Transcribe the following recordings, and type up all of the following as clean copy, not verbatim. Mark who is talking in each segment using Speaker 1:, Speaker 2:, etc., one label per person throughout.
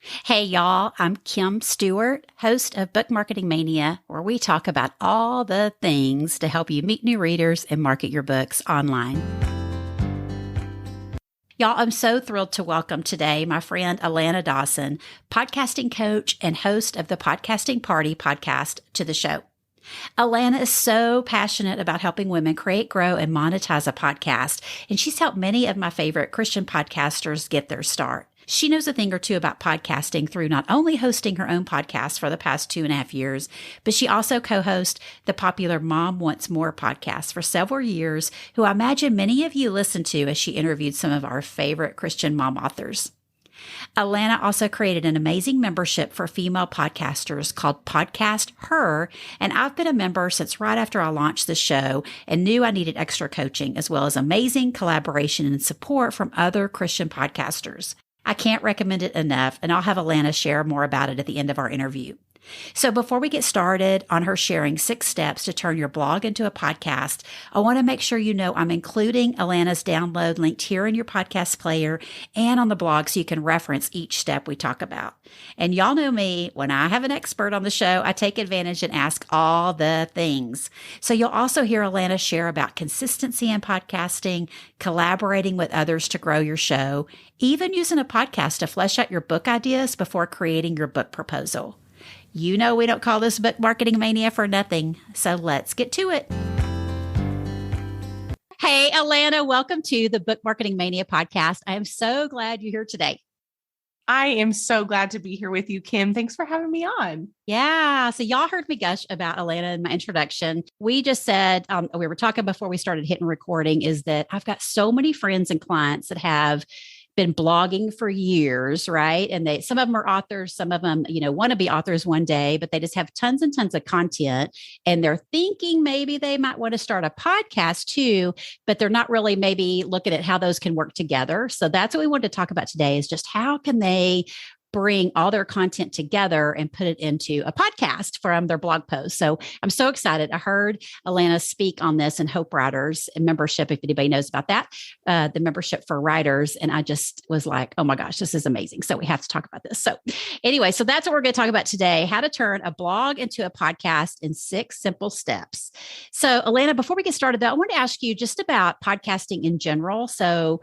Speaker 1: Hey, y'all, I'm Kim Stewart, host of Book Marketing Mania, where we talk about all the things to help you meet new readers and market your books online. Y'all, I'm so thrilled to welcome today my friend Alana Dawson, podcasting coach and host of the Podcasting Party podcast, to the show. Alana is so passionate about helping women create, grow, and monetize a podcast, and she's helped many of my favorite Christian podcasters get their start. She knows a thing or two about podcasting through not only hosting her own podcast for the past 2.5 years, but she also co-hosts the popular Mom Wants More podcast for several years, who I imagine many of you listened to as she interviewed some of our favorite Christian mom authors. Alana also created an amazing membership for female podcasters called Podcast Her, and I've been a member since right after I launched the show and knew I needed extra coaching as well as amazing collaboration and support from other Christian podcasters. I can't recommend it enough, and I'll have Alana share more about it at the end of our interview. So before we get started on her sharing 6 steps to turn your blog into a podcast, I want to make sure you know I'm including Alana's download linked here in your podcast player and on the blog so you can reference each step we talk about. And y'all know me, when I have an expert on the show, I take advantage and ask all the things. So you'll also hear Alana share about consistency in podcasting, collaborating with others to grow your show, even using a podcast to flesh out your book ideas before creating your book proposal. You know we don't call this Book Marketing Mania for nothing, so let's get to it. Hey, Alana, welcome to the Book Marketing Mania podcast. I am so glad you're here today.
Speaker 2: I am so glad to be here with you, Kim. Thanks for having me on.
Speaker 1: Yeah. So y'all heard me gush about Alana in my introduction. We just said, we were talking before we started hitting recording, is that I've got so many friends and clients that have been blogging for years, right? And some of them are authors, some of them, want to be authors one day, but they just have tons and tons of content. And they're thinking maybe they might want to start a podcast too, but they're not really maybe looking at how those can work together. So that's what we wanted to talk about today, is just how can they bring all their content together and put it into a podcast from their blog post. So I'm so excited. I heard Alana speak on this in Hope Writers and membership, if anybody knows about that, the membership for writers. And I just was like, oh my gosh, this is amazing. So we have to talk about this. So anyway, so that's what we're going to talk about today, how to turn a blog into a podcast in 6 simple steps. So Alana, before we get started though, I want to ask you just about podcasting in general. So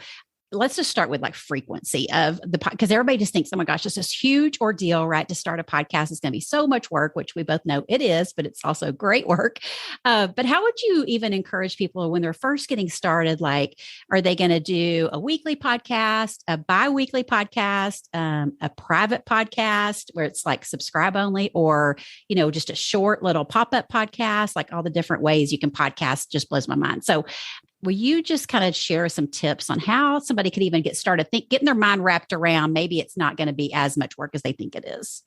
Speaker 1: let's just start with like frequency of because everybody just thinks, oh my gosh, it's this huge ordeal, right? To start a podcast is going to be so much work, which we both know it is, but it's also great work. But how would you even encourage people when they're first getting started? Like, are they going to do a weekly podcast, a bi-weekly podcast, a private podcast where it's like subscribe only, or, just a short little pop-up podcast? Like all the different ways you can podcast just blows my mind. So will you just kind of share some tips on how somebody could even get started, getting their mind wrapped around maybe it's not going to be as much work as they think it is?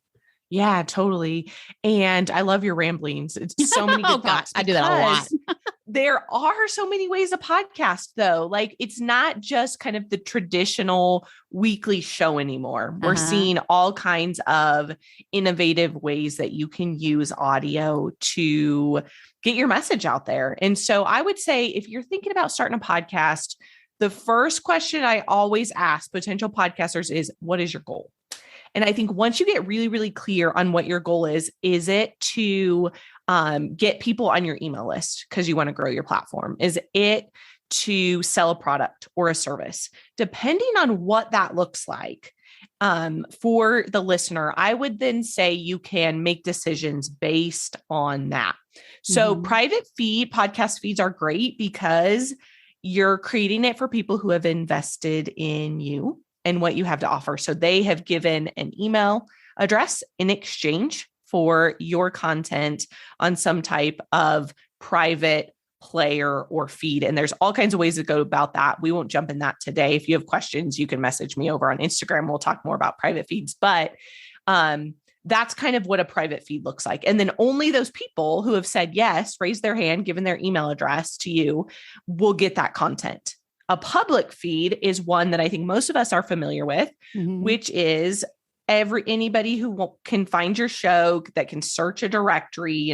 Speaker 2: Yeah, totally. And I love your ramblings. It's so many good thoughts.
Speaker 1: I do that a lot.
Speaker 2: There are so many ways to podcast though. Like it's not just kind of the traditional weekly show anymore. We're seeing all kinds of innovative ways that you can use audio to get your message out there. And so I would say if you're thinking about starting a podcast, the first question I always ask potential podcasters is, what is your goal? And I think once you get really, really clear on what your goal is it to get people on your email list because you want to grow your platform? Is it to sell a product or a service? Depending on what that looks like for the listener, I would then say you can make decisions based on that. So private podcast feeds are great because you're creating it for people who have invested in you and what you have to offer. So they have given an email address in exchange for your content on some type of private player or feed. And there's all kinds of ways to go about that. We won't jump in that today. If you have questions, you can message me over on Instagram. We'll talk more about private feeds, but that's kind of what a private feed looks like. And then only those people who have said yes, raised their hand, given their email address to you, will get that content. A public feed is one that I think most of us are familiar with, which is anybody who can find your show, that can search a directory,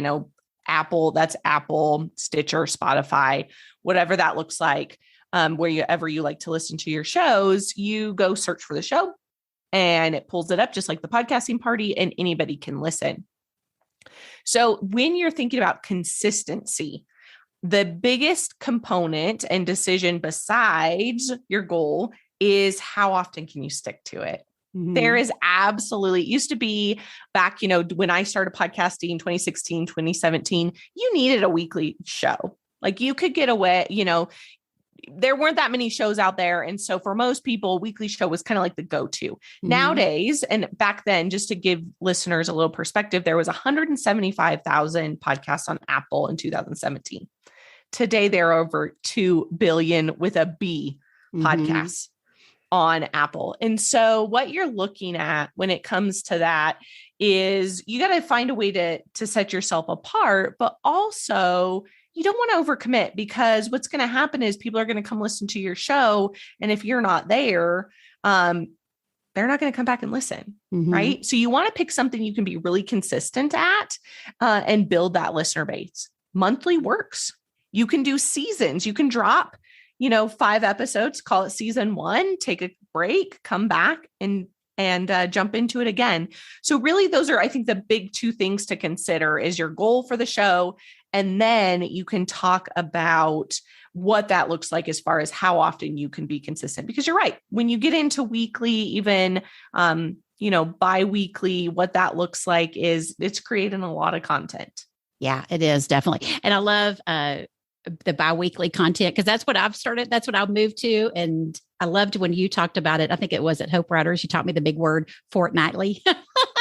Speaker 2: Apple, that's Apple, Stitcher, Spotify, whatever that looks like, wherever you like to listen to your shows, you go search for the show. and it pulls it up just like the podcasting party, and anybody can listen. So when you're thinking about consistency, the biggest component and decision besides your goal is how often can you stick to it? Mm-hmm. There is absolutely, it used to be back, when I started podcasting 2016, 2017, you needed a weekly show. Like you could get away, there weren't that many shows out there. And so for most people, a weekly show was kind of like the go-to. Mm-hmm. Nowadays, and back then, just to give listeners a little perspective, there was 175,000 podcasts on Apple in 2017. Today, there are over 2 billion with a B podcasts on Apple. And so what you're looking at when it comes to that is you got to find a way to set yourself apart, but also you don't want to overcommit, because what's going to happen is people are going to come listen to your show. And if you're not there, they're not going to come back and listen. Right. So you want to pick something you can be really consistent at and build that listener base. Monthly works. You can do seasons. You can drop, 5 episodes, call it season 1, take a break, come back and jump into it again. So really those are, I think, the big 2 things to consider is your goal for the show. And then you can talk about what that looks like as far as how often you can be consistent, because you're right. When you get into weekly, even, bi-weekly, what that looks like is it's creating a lot of content.
Speaker 1: Yeah, it is definitely. And I love, the bi-weekly content, because that's what I've started. That's what I've moved to. And I loved when you talked about it. I think it was at Hope Riders. You taught me the big word fortnightly.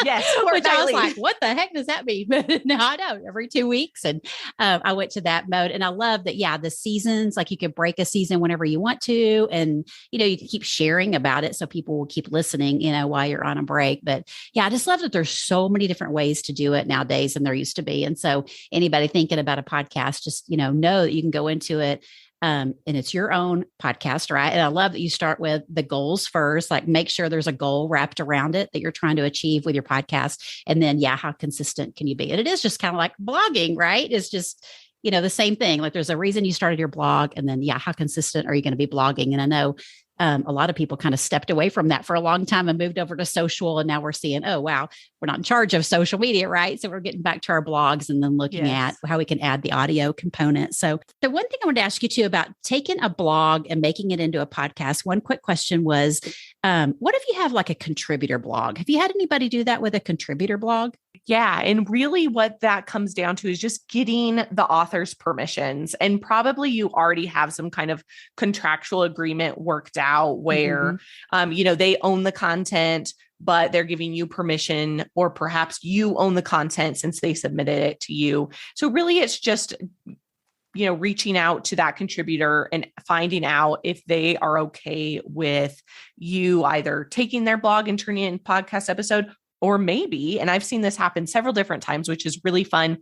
Speaker 2: Yes.
Speaker 1: Which I was like, what the heck does that mean? But no, I know, every 2 weeks. And I went to that mode. And I love that. Yeah. The seasons, like you could break a season whenever you want to. And, you can keep sharing about it so people will keep listening, while you're on a break. But yeah, I just love that there's so many different ways to do it nowadays than there used to be. And so anybody thinking about a podcast, just, know that you can go into it. And it's your own podcast, right? And I love that you start with the goals first, like make sure there's a goal wrapped around it that you're trying to achieve with your podcast. And then, how consistent can you be? And it is just kind of like blogging, right? It's just, the same thing. Like there's a reason you started your blog, and then, how consistent are you going to be blogging? And I know a lot of people kind of stepped away from that for a long time and moved over to social. And now we're seeing, oh, wow, we're not in charge of social media, right? So we're getting back to our blogs and then looking at how we can add the audio component. So the one thing I wanted to ask you too about taking a blog and making it into a podcast, one quick question was, what if you have like a contributor blog? Have you had anybody do that with a contributor blog?
Speaker 2: Yeah. And really what that comes down to is just getting the author's permissions. And probably you already have some kind of contractual agreement worked out where, they own the content, but they're giving you permission, or perhaps you own the content since they submitted it to you. So really it's just, reaching out to that contributor and finding out if they are okay with you either taking their blog and turning it into a podcast episode, or maybe, and I've seen this happen several different times, which is really fun,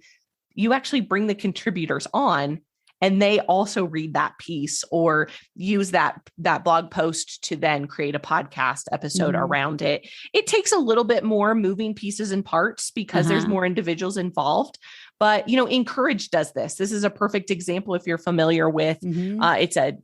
Speaker 2: you actually bring the contributors on and they also read that piece or use that blog post to then create a podcast episode around it. It takes a little bit more moving pieces and parts because there's more individuals involved. But, Encourage does this. This is a perfect example if you're familiar with, it's a,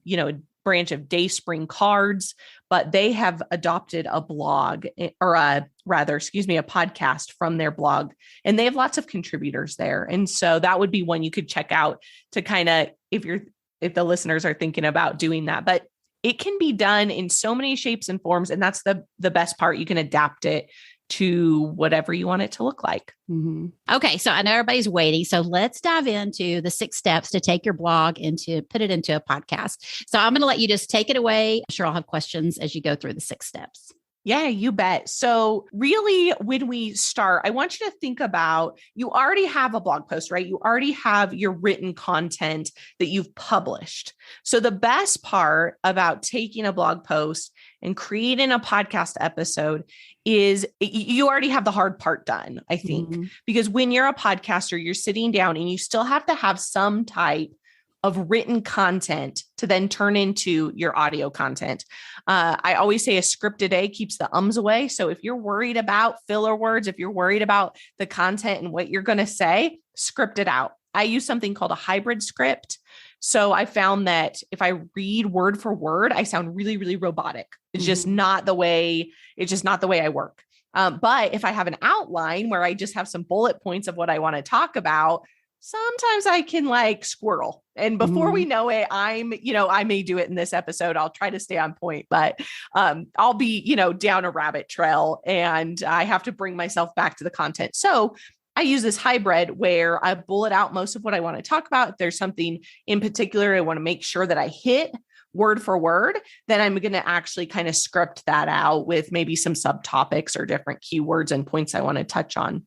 Speaker 2: branch of Dayspring Cards, but they have adopted a blog or a podcast from their blog, and they have lots of contributors there. And so that would be one you could check out to kind of, if the listeners are thinking about doing that, but it can be done in so many shapes and forms. And that's the best part. You can adapt it to whatever you want it to look like.
Speaker 1: Okay. So I know everybody's waiting. So let's dive into the 6 steps to take your blog and to put it into a podcast. So I'm going to let you just take it away. I'm sure I'll have questions as you go through the 6 steps.
Speaker 2: Yeah, you bet. So really, when we start, I want you to think about, you already have a blog post, right? You already have your written content that you've published. So the best part about taking a blog post and creating a podcast episode is you already have the hard part done, I think, because when you're a podcaster, you're sitting down and you still have to have some type of written content to then turn into your audio content. I always say a scripted A keeps the ums away. So if you're worried about filler words, if you're worried about the content and what you're going to say, script it out. I use something called a hybrid script. So I found that if I read word for word, I sound really, really robotic. It's just not the way I work. But if I have an outline where I just have some bullet points of what I want to talk about, sometimes I can like squirrel. And before we know it, I may do it in this episode. I'll try to stay on point, but I'll be, down a rabbit trail and I have to bring myself back to the content. So I use this hybrid where I bullet out most of what I want to talk about. If there's something in particular I want to make sure that I hit word for word, then I'm going to actually kind of script that out with maybe some subtopics or different keywords and points I want to touch on.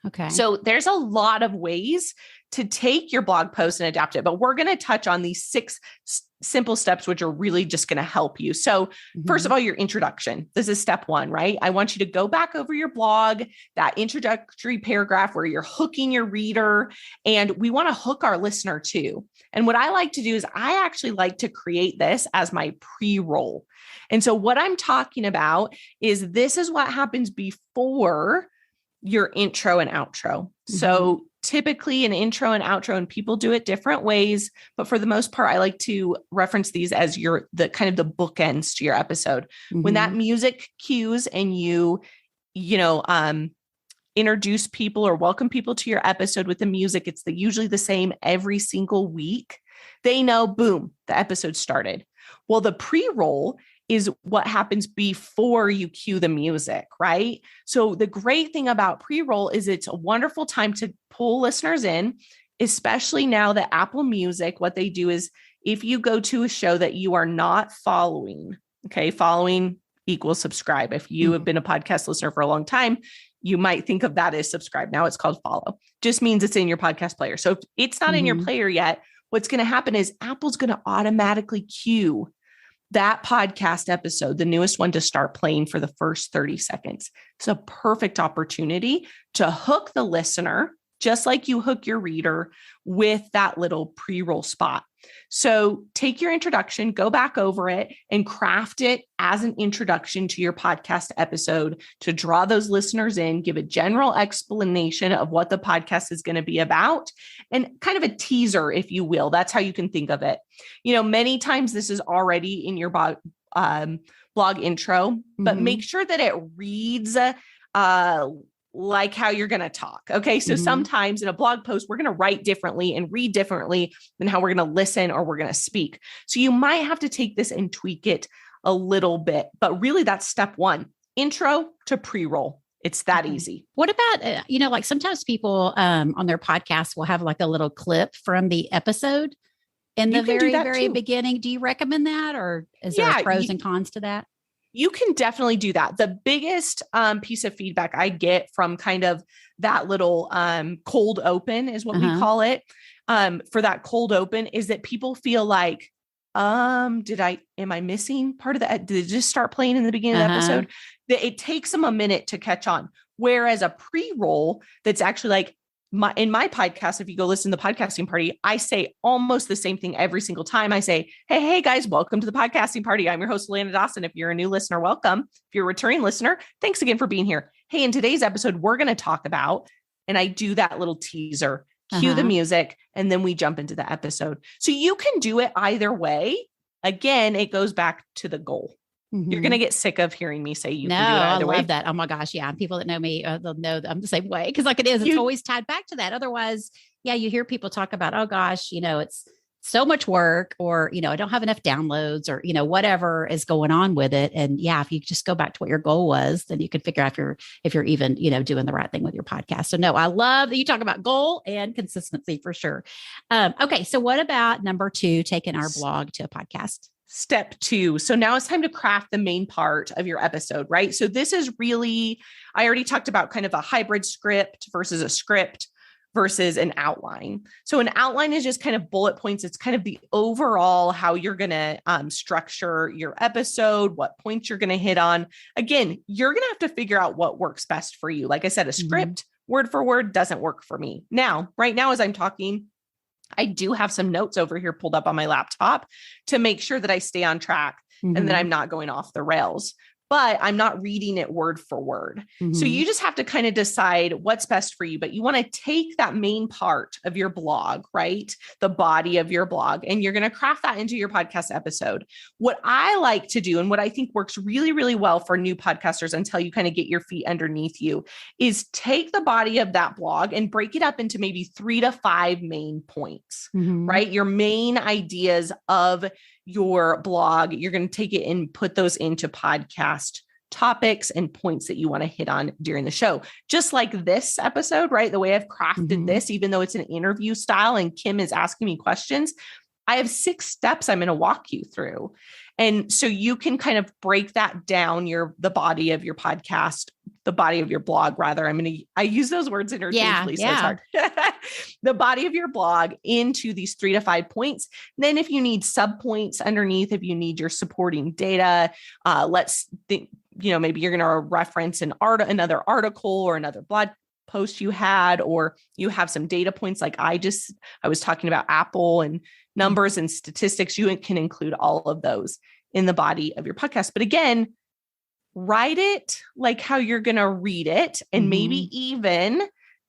Speaker 1: Okay.
Speaker 2: So there's a lot of ways to take your blog post and adapt it, but we're going to touch on these 6 simple steps, which are really just going to help you. So first of all, your introduction. This is step 1, right? I want you to go back over your blog, that introductory paragraph where you're hooking your reader, and we want to hook our listener too. And what I like to do is I actually like to create this as my pre-roll. And so what I'm talking about is this is what happens before your intro and outro. So typically an intro and outro, and people do it different ways, but for the most part, I like to reference these as the kind of the bookends to your episode. When that music cues and you introduce people or welcome people to your episode with the music, it's usually the same every single week. They know, boom, the episode started. Well, the pre-roll is what happens before you cue the music, right? So the great thing about pre-roll is it's a wonderful time to pull listeners in, especially now that Apple Music, what they do is if you go to a show that you are not following, okay, following equals subscribe. If you have been a podcast listener for a long time, you might think of that as subscribe. Now it's called follow. Just means it's in your podcast player. So if it's not in your player yet, what's going to happen is Apple's going to automatically cue that podcast episode, the newest one, to start playing for the first 30 seconds. It's a perfect opportunity to hook the listener, just like you hook your reader with that little pre-roll spot. So take your introduction, go back over it and craft it as an introduction to your podcast episode to draw those listeners in, give a general explanation of what the podcast is going to be about, and kind of a teaser, if you will. That's how you can think of it. Many times this is already in your blog intro, but make sure that it reads like how you're going to talk. Okay. So sometimes in a blog post, we're going to write differently and read differently than how we're going to listen or we're going to speak. So you might have to take this and tweak it a little bit, but really that's step 1, intro to pre-roll. It's that easy.
Speaker 1: What about, like sometimes people on their podcast will have like a little clip from the episode in the very beginning. Do you recommend that, or is there pros and cons to that?
Speaker 2: You can definitely do that. The biggest piece of feedback I get from kind of that little cold open is what we call it. For that cold open is that people feel like, am I missing part of that? Did it just start playing in the beginning of the episode? That it takes them a minute to catch on. Whereas a pre-roll that's actually like, in my podcast, if you go listen to the podcasting party, I say almost the same thing every single time. I say, hey guys, welcome to the podcasting party. I'm your host, Alana Dawson. If you're a new listener, welcome. If you're a returning listener, thanks again for being here. Hey, in today's episode, we're going to talk about, and I do that little teaser, cue the music, and then we jump into the episode. So you can do it either way. Again, it goes back to the goal. You're going to get sick of hearing me say you can do it either way.
Speaker 1: I love that. Oh my gosh. Yeah. People that know me, they'll know that I'm the same way. Cause like it's always tied back to that. Otherwise, you hear people talk about, oh gosh, it's so much work, or, I don't have enough downloads, or, whatever is going on with it. And if you just go back to what your goal was, then you can figure out if you're even, doing the right thing with your podcast. So no, I love that you talk about goal and consistency for sure. Okay. So what about number 2, taking our blog to a podcast?
Speaker 2: Step 2. So now it's time to craft the main part of your episode, right? So this is really, I already talked about kind of a hybrid script versus a script versus an outline. So an outline is just kind of bullet points. It's kind of the overall how you're going to structure your episode, what points you're going to hit on. Again, you're going to have to figure out what works best for you. Like I said, a script word for word doesn't work for me. Now, right now, as I'm talking, I do have some notes over here pulled up on my laptop to make sure that I stay on track and that I'm not going off the rails. but I'm not reading it word for word. So you just have to kind of decide what's best for you, but you want to take that main part of your blog, right? The body of your blog, and you're going to craft that into your podcast episode. What I like to do, and what I think works really, really well for new podcasters until you kind of get your feet underneath you, is take the body of that blog and break it up into maybe 3 to 5 main points, right? Your main ideas of your blog, you're going to take it and put those into podcast topics and points that you want to hit on during the show. Just like this episode, right? The way I've crafted this, even though it's an interview style and Kim is asking me questions, I have 6 steps I'm going to walk you through. And so you can kind of break that down, the body of your podcast, the body of your blog, rather. I use those words interchangeably, so it's hard. The body of your blog into these 3 to 5 points. Then if you need sub points underneath, if you need your supporting data, let's think, maybe you're going to reference another article or another blog post you had, or you have some data points. Like I was talking about Apple and numbers and statistics. You can include all of those in the body of your podcast. But again, write it like how you're going to read it, and maybe even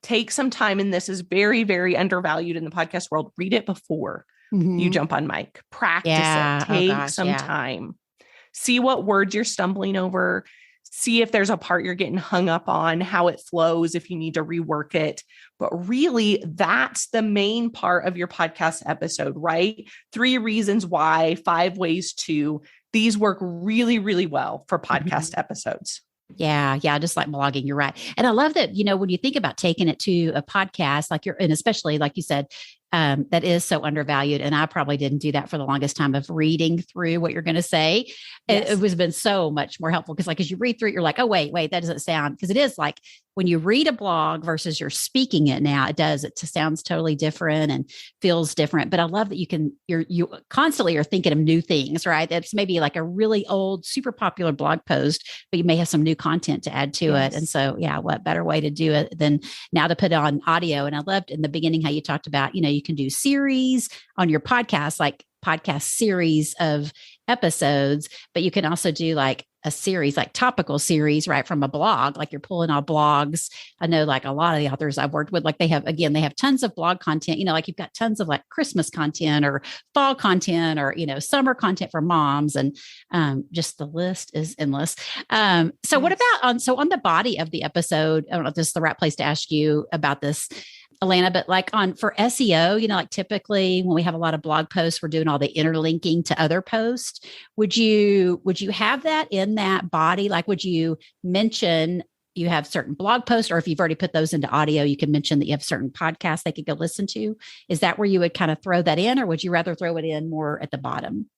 Speaker 2: take some time. And this is very, very undervalued in the podcast world. Read it before you jump on mic, practice it, take some time, see what words you're stumbling over. See if there's a part you're getting hung up on, how it flows, if you need to rework it. But really, that's the main part of your podcast episode, right? 3 reasons why, 5 ways to. These work really, really well for podcast episodes.
Speaker 1: Yeah. Just like blogging. You're right. And I love that, when you think about taking it to a podcast, and especially like you said, that is so undervalued. And I probably didn't do that for the longest time of reading through what you're going to say. Yes. It was been so much more helpful because as you read through it, you're like, oh, wait, that doesn't sound, because it is like when you read a blog versus you're speaking it now, it sounds totally different and feels different. But I love that you constantly are thinking of new things, right? That's maybe like a really old, super popular blog post, but you may have some new content to add to it. And so, what better way to do it than now to put on audio? And I loved in the beginning how you talked about, you can do series on your podcast, like podcast series of episodes, but you can also do like a series, like topical series, right, from a blog, like you're pulling all blogs. I know like a lot of the authors I've worked with, like they have tons of blog content, like you've got tons of like Christmas content or fall content or, summer content for moms. And just the list is endless. So what about on the body of the episode? I don't know if this is the right place to ask you about this, Alana, but like for SEO, like typically when we have a lot of blog posts, we're doing all the interlinking to other posts. Would you have that in that body? Like, would you mention you have certain blog posts, or if you've already put those into audio, you can mention that you have certain podcasts they could go listen to? Is that where you would kind of throw that in, or would you rather throw it in more at the bottom?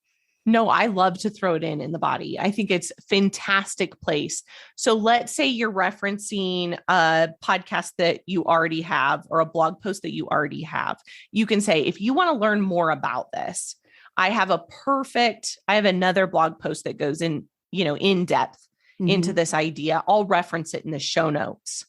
Speaker 2: No, I love to throw it in the body. I think it's a fantastic place. So let's say you're referencing a podcast that you already have or a blog post that you already have. You can say, if you want to learn more about this, I have another blog post that goes in, in depth into this idea. I'll reference it in the show notes.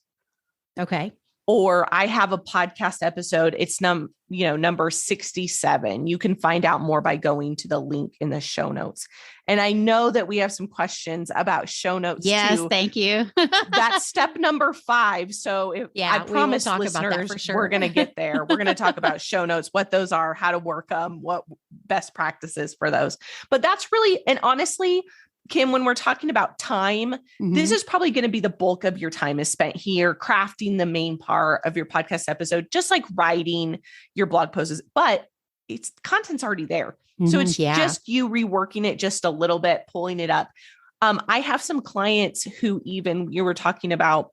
Speaker 1: Okay.
Speaker 2: Or I have a podcast episode. It's number 67. You can find out more by going to the link in the show notes. And I know that we have some questions about show notes.
Speaker 1: Yes,
Speaker 2: too.
Speaker 1: Thank you.
Speaker 2: That's step number 5. So I promise listeners, we're going to get there. We're going to talk about show notes, what those are, how to work them, what best practices for those. But that's really, and honestly, Kim, when we're talking about time, this is probably going to be the bulk of your time is spent here crafting the main part of your podcast episode, just like writing your blog posts, but content's already there. So it's just you reworking it just a little bit, pulling it up. I have some clients who you were talking about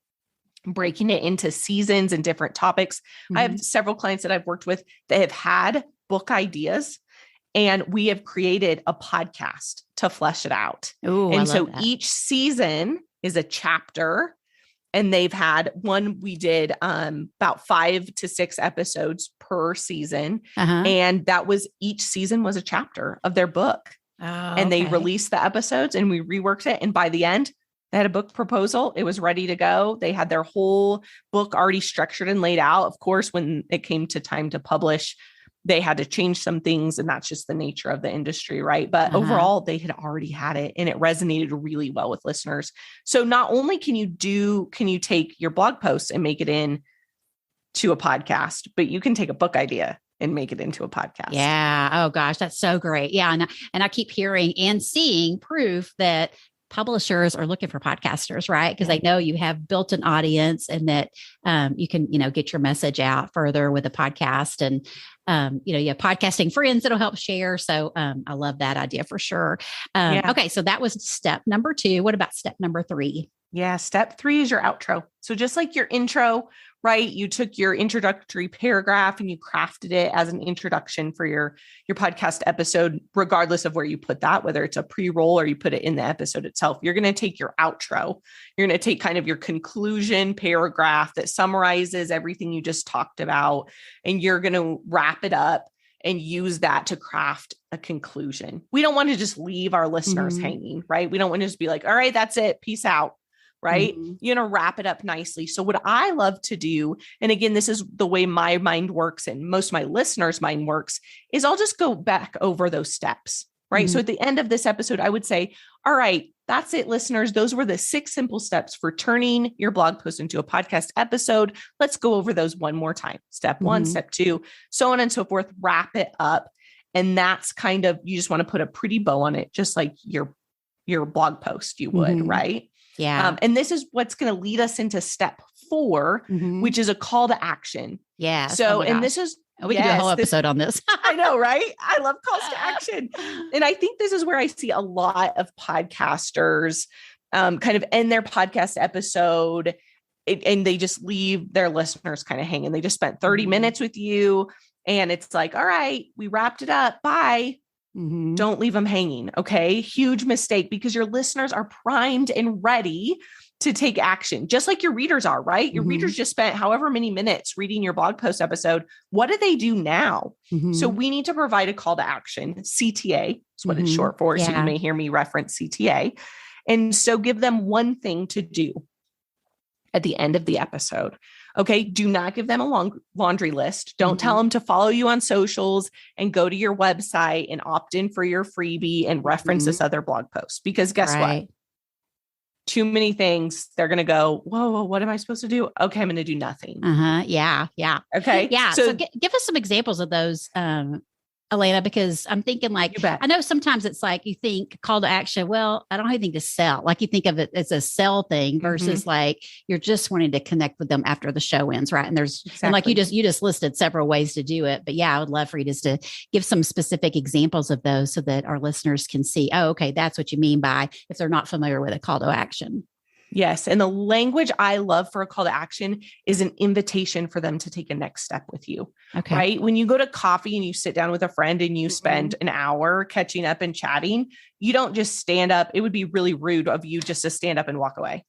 Speaker 2: breaking it into seasons and different topics. I have several clients that I've worked with that have had book ideas, and we have created a podcast to flesh it out.
Speaker 1: Ooh,
Speaker 2: and so each season is a chapter, and they've had one, we did about 5 to 6 episodes per season. And each season was a chapter of their book. And they released the episodes and we reworked it. And by the end, they had a book proposal. It was ready to go. They had their whole book already structured and laid out. Of course, when it came to time to publish, they had to change some things, and that's just the nature of the industry, right? But overall, they had already had it, and it resonated really well with listeners. So not only can you take your blog post and make it in to a podcast, but you can take a book idea and make it into a podcast.
Speaker 1: Yeah. Oh gosh, that's so great. Yeah. And I keep hearing and seeing proof that publishers are looking for podcasters, right? Because they know you have built an audience, and that you can, get your message out further with a podcast, and you have podcasting friends that'll help share. So I love that idea for sure. Okay, so that was step number 2. What about step number 3?
Speaker 2: Yeah, step 3 is your outro. So just like your intro, right? You took your introductory paragraph and you crafted it as an introduction for your podcast episode, regardless of where you put that, whether it's a pre-roll or you put it in the episode itself. You're going to take your outro. You're going to take kind of your conclusion paragraph that summarizes everything you just talked about, and you're going to wrap it up and use that to craft a conclusion. We don't want to just leave our listeners hanging, right? We don't want to just be like, all right, that's it. Peace out. Right? You're going to wrap it up nicely. So what I love to do, and again, this is the way my mind works and most of my listeners' mind works, is I'll just go back over those steps, right? So at the end of this episode, I would say, all right, that's it, listeners. Those were the 6 simple steps for turning your blog post into a podcast episode. Let's go over those one more time. Step 1, step 2, so on and so forth. Wrap it up. And that's kind of, you just want to put a pretty bow on it, just like your blog post you would, right?
Speaker 1: Yeah.
Speaker 2: And this is what's going to lead us into step 4, which is a call to action.
Speaker 1: Yeah.
Speaker 2: So, and this is,
Speaker 1: we can do a whole episode on this.
Speaker 2: I know, right? I love calls to action. And I think this is where I see a lot of podcasters kind of end their podcast episode and they just leave their listeners kind of hanging. They just spent 30 minutes with you, and it's like, all right, we wrapped it up. Bye. Don't leave them hanging. Okay. Huge mistake, because your listeners are primed and ready to take action, just like your readers are, right? Your readers just spent however many minutes reading your blog post episode. What do they do now? So we need to provide a call to action. CTA is what it's short for. So you may hear me reference CTA. And so give them one thing to do at the end of the episode. Okay. Do not give them a long laundry list. Don't tell them to follow you on socials and go to your website and opt in for your freebie and reference this other blog post, because guess what? Too many things. They're going to go, whoa, what am I supposed to do? Okay. I'm going to do nothing.
Speaker 1: Yeah.
Speaker 2: Okay.
Speaker 1: Yeah. So give us some examples of those, Alana, because I'm thinking like, I know sometimes it's like you think call to action. Well, I don't have anything to sell. Like you think of it as a sell thing versus like you're just wanting to connect with them after the show ends. Right. And there's, and like you just listed several ways to do it, but yeah, I would love for you just to give some specific examples of those so that our listeners can see, oh, okay, that's what you mean by if they're not familiar with a call to action.
Speaker 2: Yes. And the language I love for a call to action is an invitation for them to take a next step with you. Okay. Right. When you go to coffee and you sit down with a friend and you spend an hour catching up and chatting, you don't just stand up. It would be really rude of you just to stand up and walk away.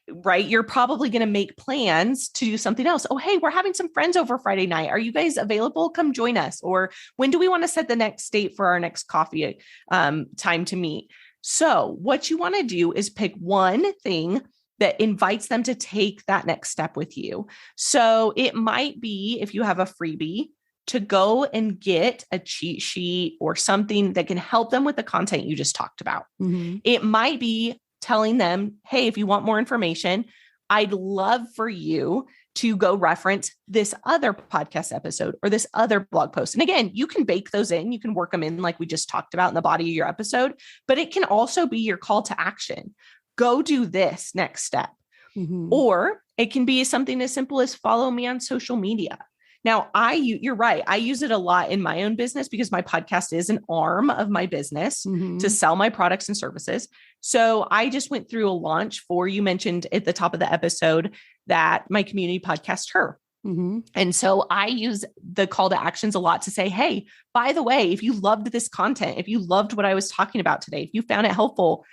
Speaker 2: Right. You're probably going to make plans to do something else. Oh, hey, we're having some friends over Friday night. Are you guys available? Come join us. Or when do we want to set the next date for our next coffee time to meet? So what you want to do is pick one thing that invites them to take that next step with you. So it might be, if you have a freebie, to go and get a cheat sheet or something that can help them with the content you just talked about. It might be telling them, hey, if you want more information, I'd love for you to go reference this other podcast episode or this other blog post. And again, you can bake those in, you can work them in like we just talked about in the body of your episode, but it can also be your call to action. Go do this next step. Or it can be something as simple as follow me on social media. Now, you're right. I use it a lot in my own business because my podcast is an arm of my business to sell my products and services. So I just went through a launch for, you mentioned at the top of the episode that my community podcast, Her. And so I use the call to actions a lot to say, hey, by the way, if you loved this content, if you loved what I was talking about today, if you found it helpful,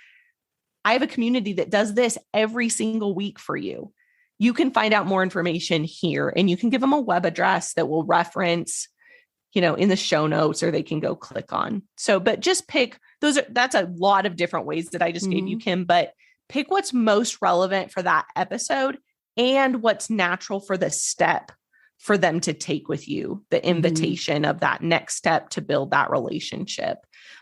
Speaker 2: I have a community that does this every single week for you. You can find out more information here, and you can give them a web address that will reference, in the show notes, or they can go click on. So, but just pick that's a lot of different ways that I just gave you, Kim, but pick what's most relevant for that episode and what's natural for the step for them to take with you, the invitation of that next step to build that relationship,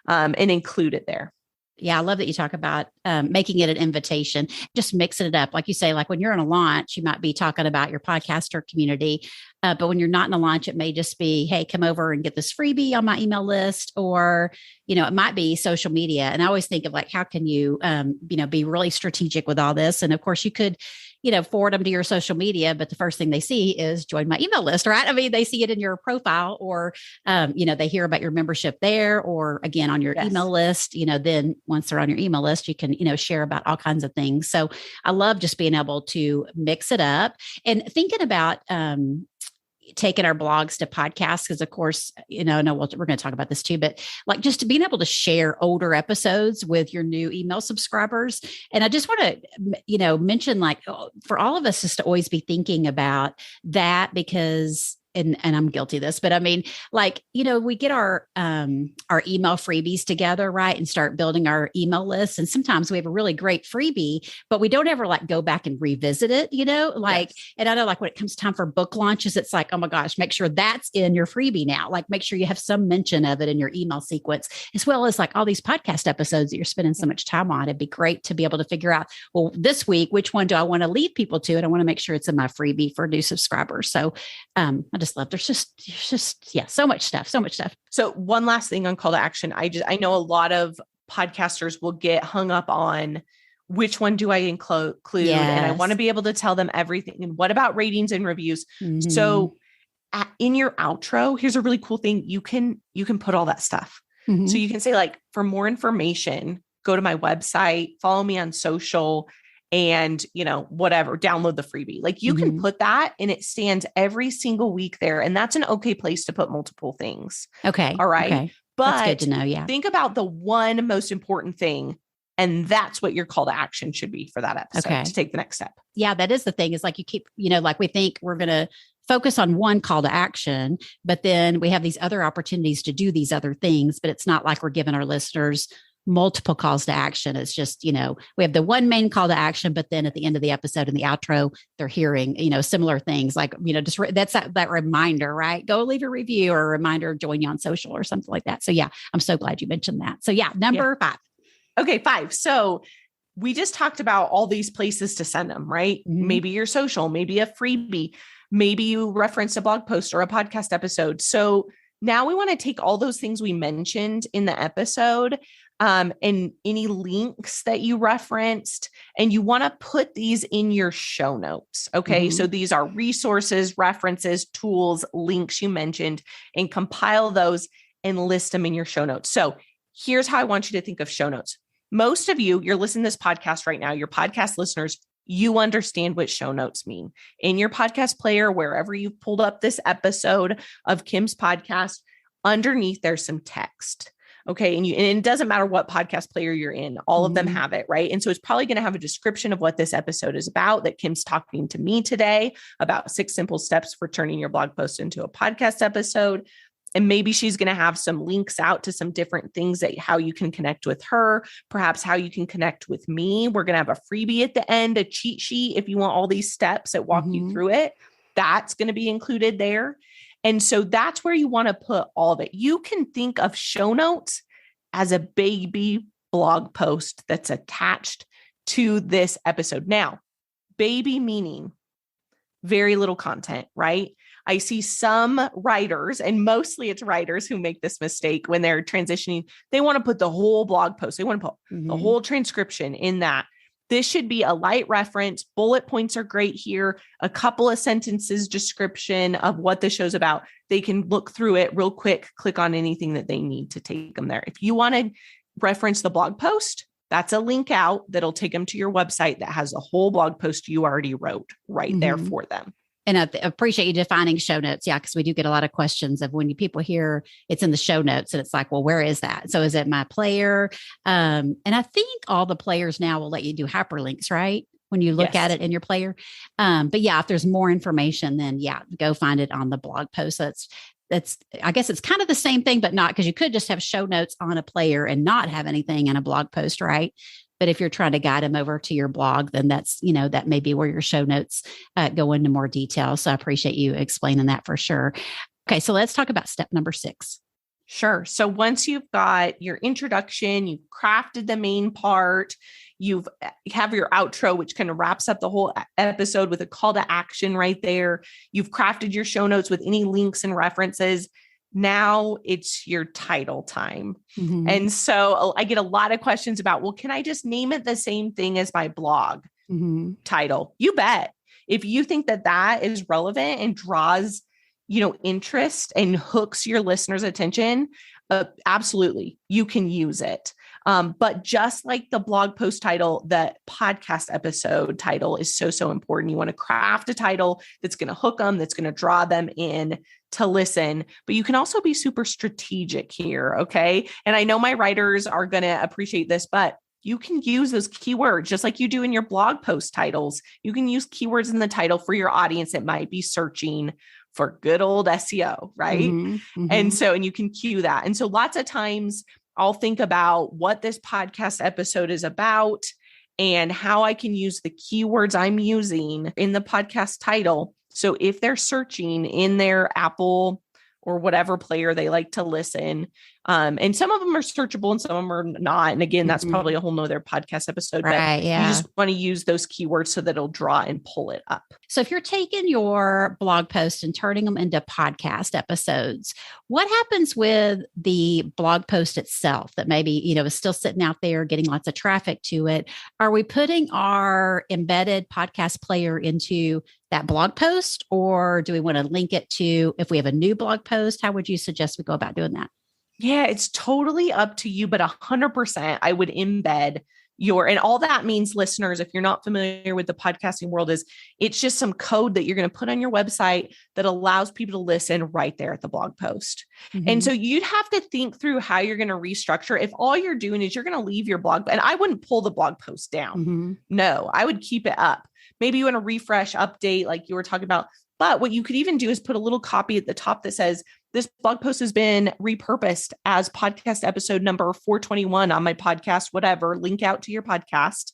Speaker 2: and include it there.
Speaker 1: Yeah, I love that you talk about making it an invitation, just mixing it up. Like you say, like when you're on a launch, you might be talking about your podcaster community. But when you're not in a launch, it may just be, hey, come over and get this freebie on my email list. Or, it might be social media. And I always think of like, how can you, be really strategic with all this? And of course, you could, forward them to your social media, but the first thing they see is join my email list, right? I mean, they see it in your profile, or, they hear about your membership there, or again, on your email list. Then once they're on your email list, you can, share about all kinds of things. So I love just being able to mix it up and thinking about, taking our blogs to podcasts. Cause of course, we're going to talk about this too, but like just being able to share older episodes with your new email subscribers. And I just want to, mention like for all of us just to always be thinking about that, because and I'm guilty of this, but I mean, like, we get our email freebies together, right? And start building our email list. And sometimes we have a really great freebie, but we don't ever like go back and revisit it, and I know like when it comes time for book launches, it's like, oh my gosh, make sure that's in your freebie now. Like make sure you have some mention of it in your email sequence, as well as like all these podcast episodes that you're spending so much time on. It'd be great to be able to figure out, well, this week, which one do I want to lead people to? And I want to make sure it's in my freebie for new subscribers. So I just love, there's just so much stuff.
Speaker 2: So one last thing on call to action. I know a lot of podcasters will get hung up on which one do I include? Yes. And I want to be able to tell them everything. And what about ratings and reviews? Mm-hmm. So in your outro, here's a really cool thing. You can put all that stuff. Mm-hmm. So you can say like, for more information, go to my website, follow me on social, and, whatever, download the freebie. Like you can put that and it stands every single week there. And that's an okay place to put multiple things.
Speaker 1: Okay.
Speaker 2: All right.
Speaker 1: Okay.
Speaker 2: But
Speaker 1: that's good to know. Yeah.
Speaker 2: Think about the one most important thing. And that's what your call to action should be for that episode to take the next step.
Speaker 1: Yeah. That is the thing, is like you keep, like we think we're going to focus on one call to action, but then we have these other opportunities to do these other things, but it's not like we're giving our listeners multiple calls to action. It's just, we have the one main call to action, but then at the end of the episode in the outro, they're hearing, similar things like, just that's that reminder, right? Go leave a review, or a reminder, join you on social or something like that. So yeah, I'm so glad you mentioned that. So yeah, number 5.
Speaker 2: Okay. 5. So we just talked about all these places to send them, right? Mm-hmm. Maybe your social, maybe a freebie, maybe you referenced a blog post or a podcast episode. So now we want to take all those things we mentioned in the episode, and any links that you referenced, and you want to put these in your show notes. Okay. Mm-hmm. So these are resources, references, tools, links you mentioned, and compile those and list them in your show notes. So here's how I want you to think of show notes. Most of you're listening to this podcast right now, your podcast listeners, you understand what show notes mean. In your podcast player, wherever you've pulled up this episode of Kim's podcast, underneath there's some text. Okay. And it doesn't matter what podcast player you're in, all of them have it, right? And so it's probably going to have a description of what this episode is about, that Kim's talking to me today about 6 simple steps for turning your blog post into a podcast episode. And maybe she's going to have some links out to some different things that how you can connect with her, perhaps how you can connect with me. We're going to have a freebie at the end, a cheat sheet. If you want all these steps that walk you through it, that's going to be included there. And so that's where you want to put all of it. You can think of show notes as a baby blog post that's attached to this episode. Now, baby meaning very little content, right? I see some writers, and mostly it's writers who make this mistake when they're transitioning. They want to put the whole blog post. They want to put the whole transcription in that. This should be a light reference. Bullet points are great here. A couple of sentences description of what the show's about. They can look through it real quick, click on anything that they need to take them there. If you want to reference the blog post, that's a link out that'll take them to your website that has a whole blog post you already wrote right there for them.
Speaker 1: And I appreciate you defining show notes. Yeah. Cause we do get a lot of questions of when people hear it's in the show notes, and it's like, well, where is that? So is it my player? And I think all the players now will let you do hyperlinks, right? When you look at it in your player. But yeah, if there's more information, then go find it on the blog post. That's, I guess it's kind of the same thing, but not, because you could just have show notes on a player and not have anything in a blog post, right? But if you're trying to guide them over to your blog, then that's, that may be where your show notes go into more detail. So I appreciate you explaining that for sure. Okay. So let's talk about step number 6.
Speaker 2: Sure. So once you've got your introduction, you've crafted the main part, you have your outro, which kind of wraps up the whole episode with a call to action right there. You've crafted your show notes with any links and references. Now it's your title time. Mm-hmm. And so I get a lot of questions about, well, can I just name it the same thing as my blog title? You bet. If you think that that is relevant and draws interest and hooks your listeners' attention, absolutely, you can use it. But just like the blog post title, the podcast episode title is so important. You want to craft a title that's going to hook them, that's going to draw them in to listen, but you can also be super strategic here. Okay. And I know my writers are going to appreciate this, but you can use those keywords just like you do in your blog post titles. You can use keywords in the title for your audience that might be searching for good old SEO, right? Mm-hmm. And you can cue that. And so lots of times I'll think about what this podcast episode is about and how I can use the keywords I'm using in the podcast title. So if they're searching in their Apple or whatever player they like to listen, and some of them are searchable and some of them are not. And again, that's probably a whole nother podcast episode,
Speaker 1: right,
Speaker 2: but you just want to use those keywords so that it'll draw and pull it up.
Speaker 1: So if you're taking your blog post and turning them into podcast episodes, what happens with the blog post itself that maybe, is still sitting out there getting lots of traffic to it? Are we putting our embedded podcast player into that blog post, or do we want to link it to, if we have a new blog post, how would you suggest we go about doing that?
Speaker 2: Yeah, it's totally up to you, but 100% I would embed and all that means, listeners, if you're not familiar with the podcasting world, is it's just some code that you're going to put on your website that allows people to listen right there at the blog post. Mm-hmm. And so you'd have to think through how you're going to restructure. If all you're doing is you're going to leave your blog, and I wouldn't pull the blog post down. Mm-hmm. No, I would keep it up. Maybe you want to refresh, update, like you were talking about. But what you could even do is put a little copy at the top that says, this blog post has been repurposed as podcast episode number 421 on my podcast, whatever, link out to your podcast.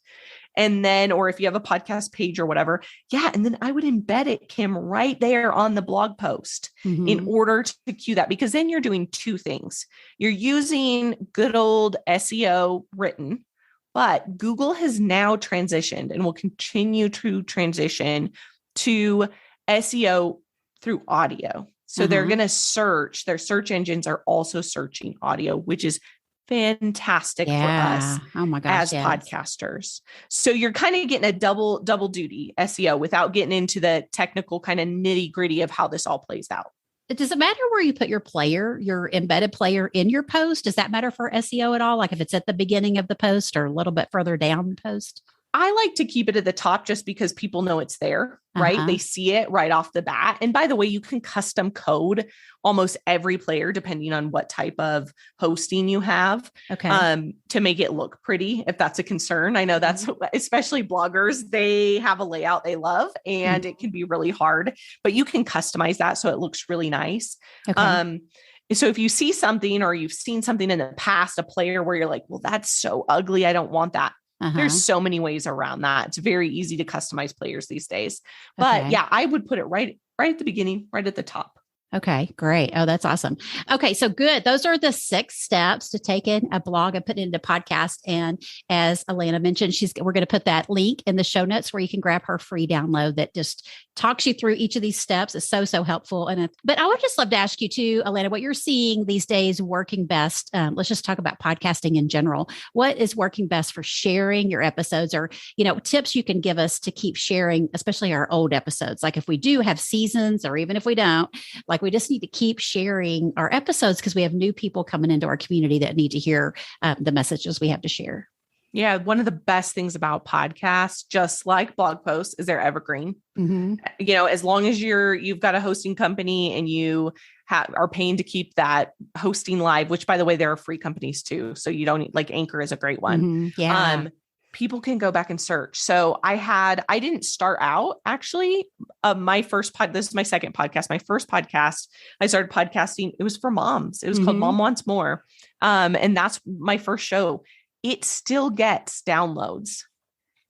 Speaker 2: And then, or if you have a podcast page or whatever. Yeah. And then I would embed it, Kim, right there on the blog post in order to cue that, because then you're doing two things. You're using good old SEO written, but Google has now transitioned and will continue to transition to SEO through audio. So they're going to search, their search engines are also searching audio, which is fantastic for us as podcasters. So you're kind of getting a double duty SEO without getting into the technical kind of nitty gritty of how this all plays out.
Speaker 1: Does it matter where you put your player, your embedded player in your post? Does that matter for SEO at all? Like if it's at the beginning of the post or a little bit further down the post?
Speaker 2: I like to keep it at the top just because people know it's there, right? They see it right off the bat. And by the way, you can custom code almost every player depending on what type of hosting you have to make it look pretty, if that's a concern. I know that's especially bloggers, they have a layout they love and it can be really hard, but you can customize that so it looks really nice. So if you see something or you've seen something in the past, a player where you're like, well, that's so ugly, I don't want that. There's so many ways around that. It's very easy to customize players these days. But yeah, I would put it right at the beginning, right at the top.
Speaker 1: Okay, great. Oh, that's awesome. Okay, so good. Those are the 6 steps to take in a blog and put it into podcast. And as Alana mentioned, we're going to put that link in the show notes where you can grab her free download that just talks you through each of these steps. It's so helpful. But I would just love to ask you too, Alana, what you're seeing these days working best. Let's just talk about podcasting in general. What is working best for sharing your episodes, or tips you can give us to keep sharing, especially our old episodes? Like if we do have seasons, or even if we don't, like we just need to keep sharing our episodes because we have new people coming into our community that need to hear the messages we have to share.
Speaker 2: Yeah. One of the best things about podcasts, just like blog posts, is they're evergreen. As long as you've got a hosting company and you are paying to keep that hosting live, which by the way, there are free companies too. So you don't need, like Anchor is a great one. People can go back and search. So I didn't start out actually, this is my second podcast. My first podcast, I started podcasting. It was for moms. It was called Mom Wants More. And that's my first show. it still gets downloads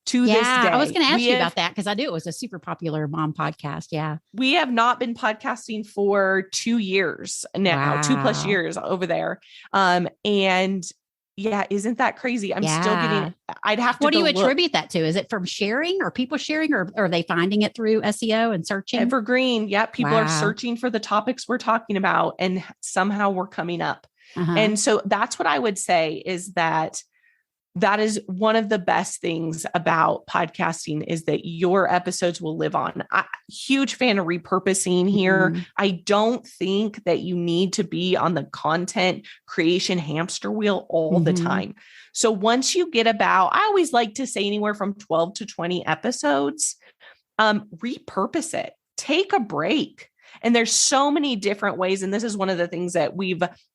Speaker 2: to this day.
Speaker 1: I was going to ask you about that because I knew it was a super popular mom podcast. Yeah.
Speaker 2: We have not been podcasting for 2 years now,
Speaker 1: Wow.
Speaker 2: 2+ years over there. And yeah, isn't that crazy? I'm still getting, I'd have to
Speaker 1: What do you attribute that to? Is it from sharing or people sharing, or are they finding it through SEO and searching?
Speaker 2: Evergreen. Yeah. People are searching for the topics we're talking about and somehow we're coming up. And so that's what I would say is that is one of the best things about podcasting is that your episodes will live on. Huge fan of repurposing here. I don't think that you need to be on the content creation hamster wheel all the time. So once you get I always like to say anywhere from 12 to 20 episodes, repurpose it, take a break. And there's so many different ways. And this is one of the things that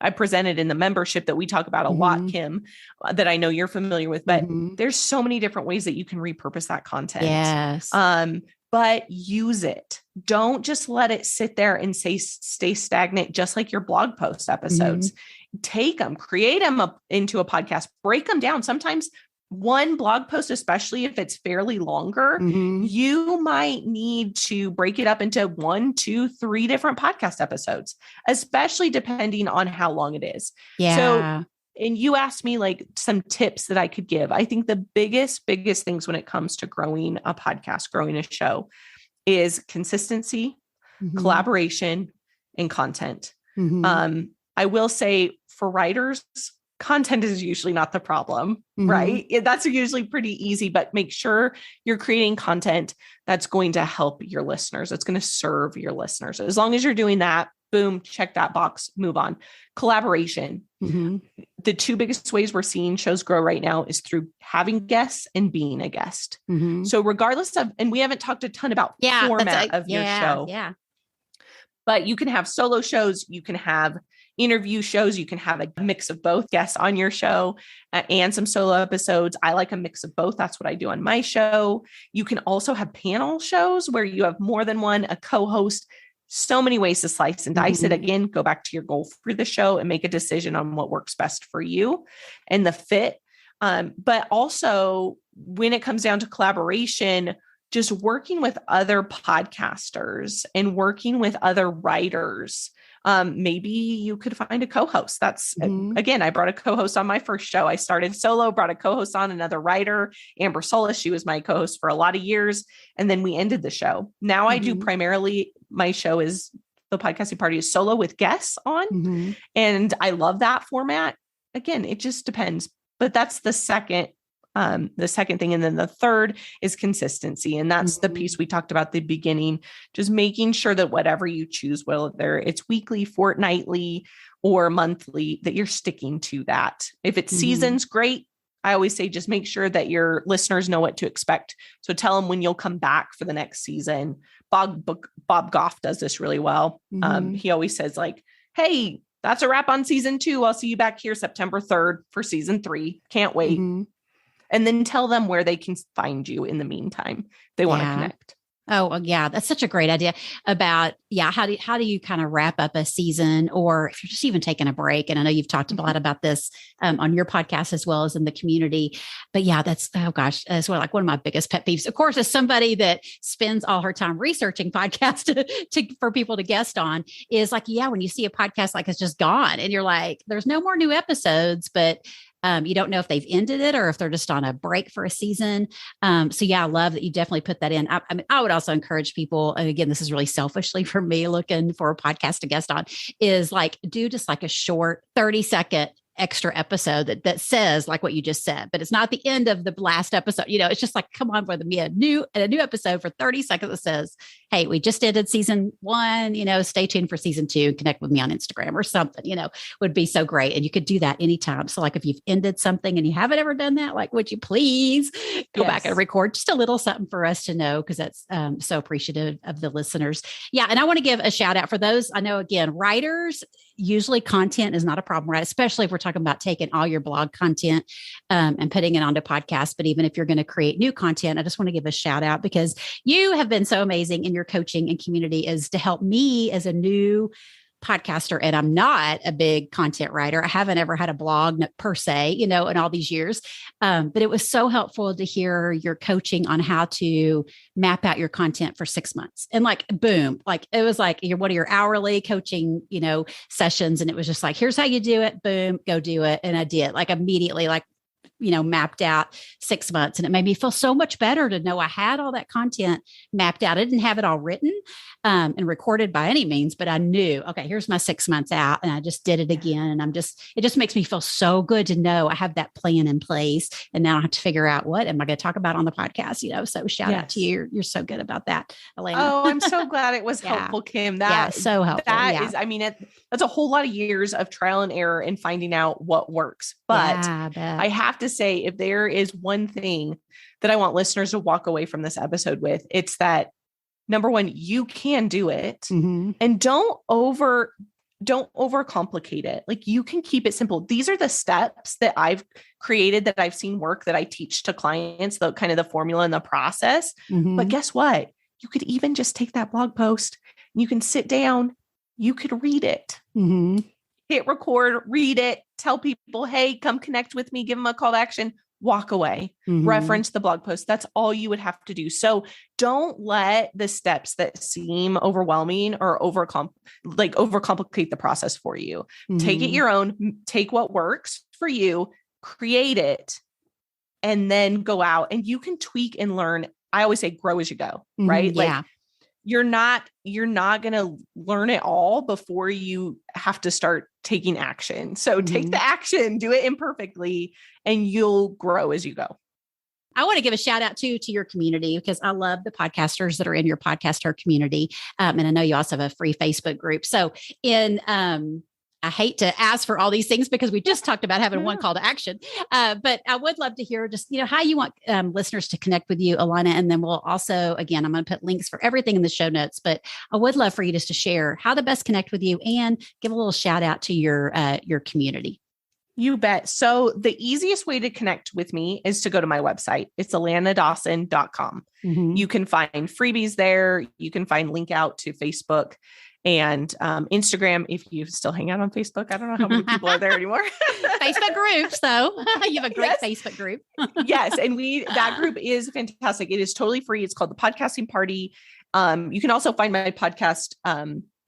Speaker 2: I presented in the membership that we talk about a lot, Kim, that I know you're familiar with, but there's so many different ways that you can repurpose that content.
Speaker 1: Yes.
Speaker 2: But use it. Don't just let it sit there and stay stagnant, just like your blog post episodes. Take them, create them up into a podcast, break them down. Sometimes one blog post, especially if it's fairly longer, you might need to break it up into 1, 2, 3 different podcast episodes, especially depending on how long it is.
Speaker 1: Yeah.
Speaker 2: So, and you asked me like some tips that I could give. I think the biggest things when it comes to growing a podcast, growing a show is consistency, collaboration, and content. I will say for writers, content is usually not the problem, right? That's usually pretty easy, but make sure you're creating content that's going to help your listeners. It's going to serve your listeners. As long as you're doing that, boom, check that box, move on. Collaboration. The 2 biggest ways we're seeing shows grow right now is through having guests and being a guest. So regardless of, and we haven't talked a ton about format of your show. Yeah. But you can have solo shows, you can have interview shows, you can have a mix of both, guests on your show and some solo episodes. I like a mix of both. That's what I do on my show. You can also have panel shows where you have more than one, a co-host. So many ways to slice and dice it. Again, go back to your goal for the show and make a decision on what works best for you and the fit. But also when it comes down to collaboration, just working with other podcasters and working with other writers. Maybe you could find a co-host. That's again, I brought a co-host on my first show. I started solo, brought a co-host on, another writer, Amber Solis. She was my co-host for a lot of years. And then we ended the show. Now I do primarily, my show is the podcasting party is solo with guests on. And I love that format. Again, it just depends, but that's the second thing. And then the third is consistency. And that's the piece we talked about at the beginning, just making sure that whatever you choose, whether it's weekly, fortnightly, or monthly, that you're sticking to that. If it's seasons, great. I always say, just make sure that your listeners know what to expect. So tell them when you'll come back for the next season. Bob Goff does this really well. He always says like, hey, that's a wrap on season 2. I'll see you back here September 3rd for season 3. Can't wait. And then tell them where they can find you in the meantime. They want to connect.
Speaker 1: Oh, well, yeah, that's such a great idea about, how do you kind of wrap up a season, or if you're just even taking a break? And I know you've talked a lot about this on your podcast as well as in the community, but that's sort of like one of my biggest pet peeves. Of course, as somebody that spends all her time researching podcasts for people to guest on, is like, when you see a podcast like it's just gone and you're like, there's no more new episodes, but you don't know if they've ended it or if they're just on a break for a season. I love that you definitely put that in. I mean, I would also encourage people, and again, this is really selfishly for me looking for a podcast to guest on, is like, do just like a short 30-second extra episode that says like what you just said, but it's not the end of the last episode. It's just like, come on, with me a new episode for 30 seconds that says, hey, we just ended season 1, stay tuned for season 2, connect with me on Instagram or something, would be so great. And you could do that anytime. So like if you've ended something and you haven't ever done that, like, would you please go back and record just a little something for us to know? Cause that's so appreciative of the listeners. Yeah. And I want to give a shout out for those. I know, again, writers, usually content is not a problem, right? Especially if we're talking about taking all your blog content and putting it onto podcasts. But even if you're going to create new content, I just want to give a shout out because you have been so amazing in your coaching and community is to help me as a new podcaster and I'm not a big content writer. I haven't ever had a blog per se, in all these years. But it was so helpful to hear your coaching on how to map out your content for 6 months. And like, boom, like it was like one of your hourly coaching, sessions. And it was just like, here's how you do it. Boom, go do it. And I did like immediately, like, mapped out 6 months. And it made me feel so much better to know I had all that content mapped out. I didn't have it all written and recorded by any means, but I knew, okay, here's my 6 months out. And I just did it again. And it just makes me feel so good to know I have that plan in place. And now I have to figure out what am I going to talk about on the podcast, so shout out to you. You're so good about that, Alana.
Speaker 2: Oh, I'm so glad it was helpful, Kim.
Speaker 1: So helpful.
Speaker 2: That is, that's a whole lot of years of trial and error and finding out what works. But I have to say, if there is one thing that I want listeners to walk away from this episode with, it's that number one, you can do it, and don't overcomplicate it. Like, you can keep it simple. These are the steps that I've created, that I've seen work, that I teach to clients, the kind of the formula and the process. But guess what? You could even just take that blog post and you can sit down, you could read it. Hit record, read it, tell people, hey, come connect with me, give them a call to action, walk away, reference the blog post. That's all you would have to do. So don't let the steps that seem overwhelming or overcomplicate the process for you. Take it your own, take what works for you, create it, and then go out and you can tweak and learn. I always say grow as you go, right? Like, you're not going to learn it all before you have to start taking action. So take the action, do it imperfectly, and you'll grow as you go.
Speaker 1: I want to give a shout out to your community, because I love the podcasters that are in your podcaster community. And I know you also have a free Facebook group. So I hate to ask for all these things because we just talked about having one call to action. But I would love to hear just, how you want listeners to connect with you, Alana. And then we'll also, again, I'm going to put links for everything in the show notes, but I would love for you just to share how to best connect with you and give a little shout out to your community.
Speaker 2: You bet. So the easiest way to connect with me is to go to my website. It's alanadawson.com. You can find freebies there. You can find link out to Facebook and Instagram, if you still hang out on Facebook. I don't know how many people are there anymore.
Speaker 1: Facebook groups, though. You have a great Facebook group.
Speaker 2: Yes. And that group is fantastic. It is totally free. It's called the Podcasting Party. You can also find my podcast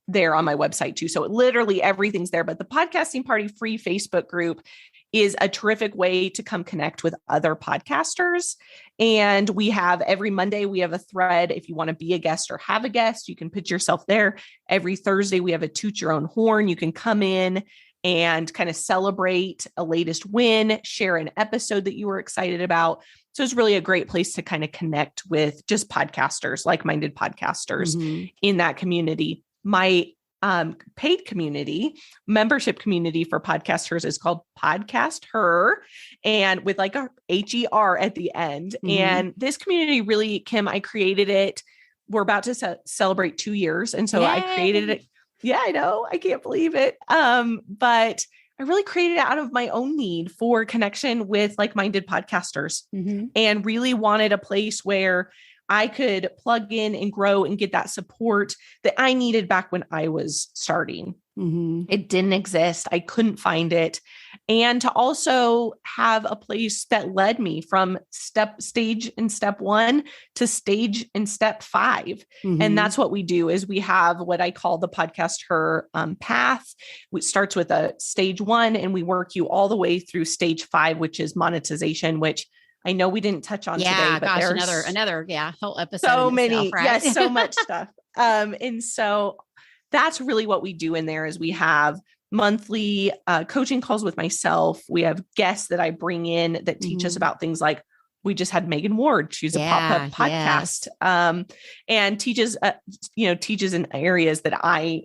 Speaker 2: there on my website too. So literally everything's there, but the Podcasting Party free Facebook group is a terrific way to come connect with other podcasters. And we have every Monday, we have a thread. If you want to be a guest or have a guest, you can put yourself there. Every Thursday, we have a toot your own horn. You can come in and kind of celebrate a latest win, share an episode that you were excited about. So it's really a great place to kind of connect with just podcasters, like-minded podcasters in that community. My paid community, membership community for podcasters is called Podcast Her, and with like a HER at the end. And this community really, Kim, I created it. We're about to celebrate 2 years. And so I created it. Yeah, I know. I can't believe it. But I really created it out of my own need for connection with like-minded podcasters and really wanted a place where I could plug in and grow and get that support that I needed back when I was starting. It didn't exist. I couldn't find it. And to also have a place that led me from stage in step 1 to stage in step 5. And that's what we do is we have what I call the Podcast Her path, which starts with a stage 1 and we work you all the way through stage 5, which is monetization, which I know we didn't touch on today, but there's another whole episode. So many, right? Yes, so much stuff. And so that's really what we do in there is we have monthly coaching calls with myself. We have guests that I bring in that teach us about things like we just had Megan Ward. She's a pop-up podcast and teaches in areas that I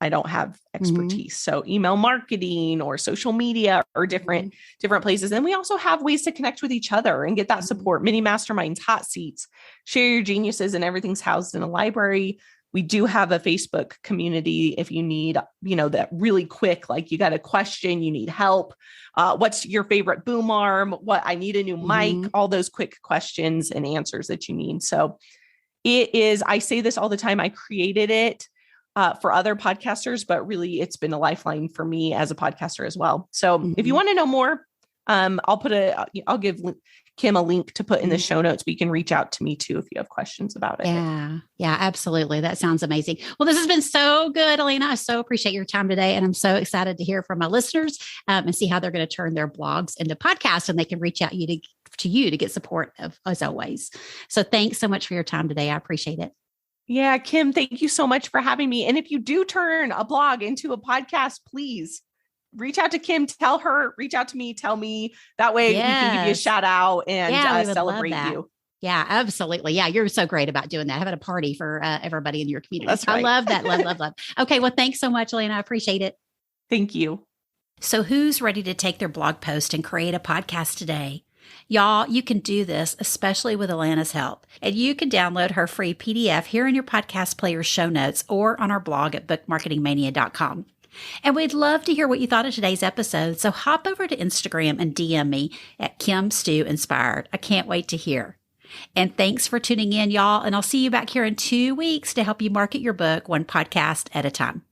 Speaker 2: don't have expertise. So email marketing or social media or different places. And we also have ways to connect with each other and get that support, mini masterminds, hot seats, share your geniuses, and everything's housed in a library. We do have a Facebook community if you need, that really quick, like you got a question, you need help. What's your favorite boom arm? What I need a new mic, all those quick questions and answers that you need. So it is, I say this all the time. I created it for other podcasters, but really it's been a lifeline for me as a podcaster as well. So if you want to know more, I'll give Kim a link to put in the show notes, but you can reach out to me too if you have questions about it.
Speaker 1: Yeah, absolutely. That sounds amazing. Well, this has been so good, Alana. I so appreciate your time today. And I'm so excited to hear from my listeners and see how they're going to turn their blogs into podcasts, and they can reach out to you to get support as always. So thanks so much for your time today. I appreciate it.
Speaker 2: Yeah, Kim, thank you so much for having me. And if you do turn a blog into a podcast, please reach out to Kim, tell her, reach out to me, tell me. That way we can give you a shout out and celebrate you.
Speaker 1: Yeah, absolutely. Yeah, you're so great about doing that. Having a party for everybody in your community.
Speaker 2: That's right.
Speaker 1: I love that. Love. Okay, well, thanks so much, Alana. I appreciate it.
Speaker 2: Thank you.
Speaker 1: So who's ready to take their blog post and create a podcast today? Y'all, you can do this, especially with Alana's help. And you can download her free PDF here in your podcast player's show notes or on our blog at bookmarketingmania.com. And we'd love to hear what you thought of today's episode. So hop over to Instagram and DM me at KimStewInspired. I can't wait to hear. And thanks for tuning in, y'all. And I'll see you back here in 2 weeks to help you market your book one podcast at a time.